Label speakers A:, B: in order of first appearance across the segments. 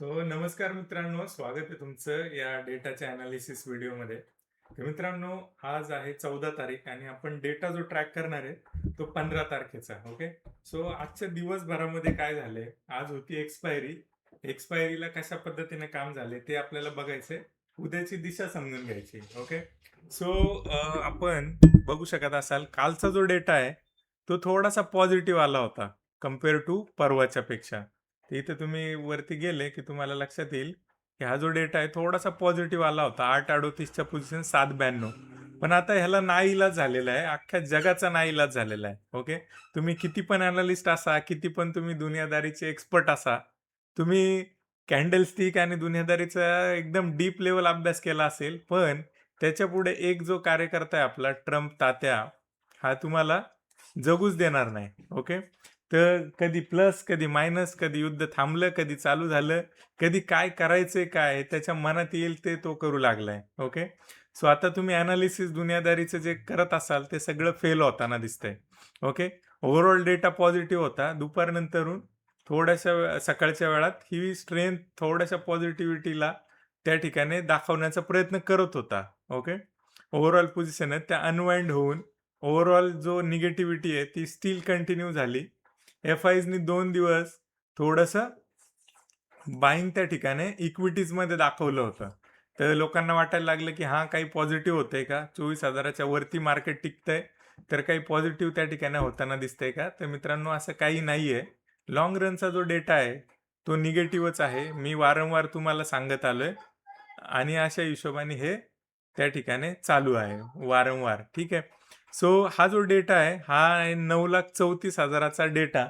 A: नमस्कार मित्रांनो, स्वागत आहे तुमचं या डेटाच्या अनालिसिस व्हिडिओमध्ये. तर मित्रांनो, आज आहे 14 तारीख आणि आपण डेटा जो ट्रॅक करणार आहे तो 15 तारखेचा. ओके. आजच्या दिवसभरामध्ये काय झालंय, आज होती एक्सपायरीला कशा पद्धतीने काम झाले ते आपल्याला बघायचंय. उद्याची दिशा समजून घ्यायची. ओके. आपण बघू शकत असाल, कालचा जो डेटा आहे तो थोडासा पॉझिटिव्ह आला होता कम्पेअर टू परवाच्या पेक्षा. तर इथे तुम्ही वरती गेले की तुम्हाला लक्षात येईल की हा जो डेटा आहे थोडासा पॉझिटिव्ह आला होता 8.38च्या पोझिशन 7.92. पण आता ह्याला नाईलाज झालेला आहे, अख्ख्या जगाचा नाईलाज झालेला आहे. ओके. तुम्ही किती पण अनालिस्ट असा, किती पण तुम्ही दुनियादारीचे एक्सपर्ट असा, तुम्ही कॅन्डलस्टिक आणि दुनियादारीचा एकदम डीप लेवल अभ्यास केला असेल, पण त्याच्यापुढे एक जो कार्यकर्ता आहे आपला ट्रम्प तात्या, हा तुम्हाला जगूच देणार नाही. ओके. तर कधी प्लस, कधी मायनस, कधी युद्ध थांबलं, कधी चालू झालं, कधी काय करायचंय काय त्याच्या मनात येईल ते तो करू लागलाय. ओके. आता तुम्ही अनालिसिस दुनियादारीचं जे करत असाल ते सगळं फेल होताना दिसतंय. ओके. ओव्हरऑल डेटा पॉझिटिव्ह होता. दुपारनंतरून थोड्याशा सकाळच्या वेळात ही स्ट्रेंथ थोड्याशा पॉझिटिव्हिटीला त्या ठिकाणी दाखवण्याचा प्रयत्न करत होता. ओके. ओव्हरऑल पोझिशन आहे त्या अनवाइंड होऊन ओव्हरऑल जो निगेटिव्हिटी आहे ती स्टील कंटिन्यू झाली. एफ-आयजनी 2 दिवस थोडंसं बाईंग त्या ठिकाणी इक्विटीजमध्ये दाखवलं होतं. तर लोकांना वाटायला लागलं, की हां, काही पॉझिटिव्ह होतंय का? 24,000च्या वरती मार्केट टिकतंय, तर काही पॉझिटिव्ह त्या ठिकाणी होताना दिसतंय का? तर मित्रांनो, असं काही नाहीये. लाँग रनचा जो डेटा आहे, तो निगेटिव्हच आहे. मी वारंवार तुम्हाला सांगत आलोय आणि अशा हिशोबाने हे त्या ठिकाणी चालू आहे वारंवार. ठीक आहे. हा जो डेटा आहे, हा आहे 9,34,000चा डेटा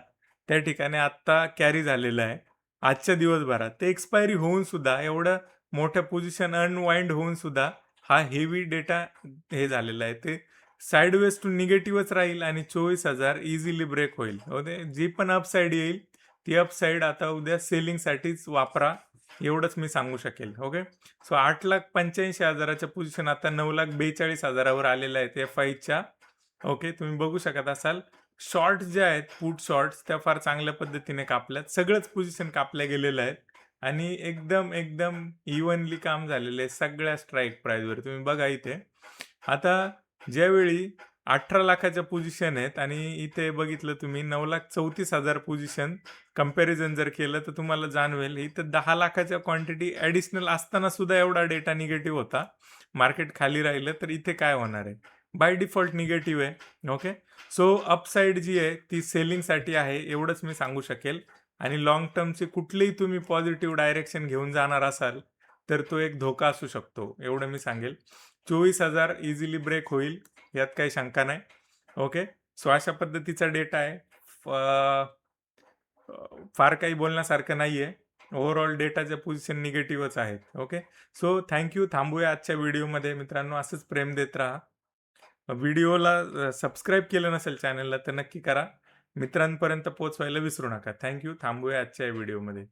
A: त्या ठिकाणी आत्ता कॅरी झालेला आहे. आजच्या दिवसभरात ते एक्सपायरी होऊन सुद्धा एवढं मोठ्या पोझिशन अनवाइंड होऊन सुद्धा हा हेवी डेटा हे झालेला आहे. ते साइडवेज टू निगेटिव्हच राहील आणि 24,000 इझिली ब्रेक होईल. ओके. जी पण अपसाईड येईल ती अपसाईड आता उद्या सेलिंगसाठीच वापरा, एवढंच मी सांगू शकेल. ओके. 8,85,000च्या पोझिशन आता 9,42,000वर आलेल्या आहेत एफ-आयच्या. ओके. तुम्ही बघू शकत असाल शॉर्ट्स जे आहेत, पुट शॉर्ट्स त्या फार चांगल्या पद्धतीने कापल्यात. सगळंच पोझिशन कापल्या गेलेल्या आहेत आणि एकदम इव्हनली काम झालेलं आहे सगळ्या स्ट्राईक प्राईजवर. तुम्ही बघा इथे. आता ज्यावेळी 18,00,000च्या पोझिशन आहेत आणि इथे बघितलं तुम्ही 9,34,000 पोझिशन कंपॅरिझन जर केलं तर तुम्हाला जाणवेल इथं 10,00,000च्या क्वांटिटी ॲडिशनल असताना सुद्धा एवढा डेटा निगेटिव्ह होता. मार्केट खाली राहिलं तर इथे काय होणार आहे? बाय डिफॉल्ट निगेटिव्ह आहे. ओके. अपसाईड जी आहे ती सेलिंगसाठी आहे एवढंच मी सांगू शकेल आणि लाँग टर्मचे कुठलेही तुम्ही पॉझिटिव्ह डायरेक्शन घेऊन जाणार असाल तर तो एक धोका असू शकतो एवढं मी सांगेल. 24,000 इझिली ब्रेक होईल यात काही शंका नाही. ओके. अशा पद्धतीचा डेटा आहे. फार काही बोलण्यासारखं नाहीये. ओव्हरऑल डेटाच्या पोझिशन निगेटिव्हच आहेत. ओके. Thank you. थांबूया आजच्या व्हिडिओमध्ये मित्रांनो. असंच प्रेम देत राहा. व्हिडिओला सबस्क्राईब केलं नसेल चॅनलला तर नक्की करा. मित्रांपर्यंत पोहोचवायला विसरू नका. Thank you. थांबूया आजच्या व्हिडिओमध्ये.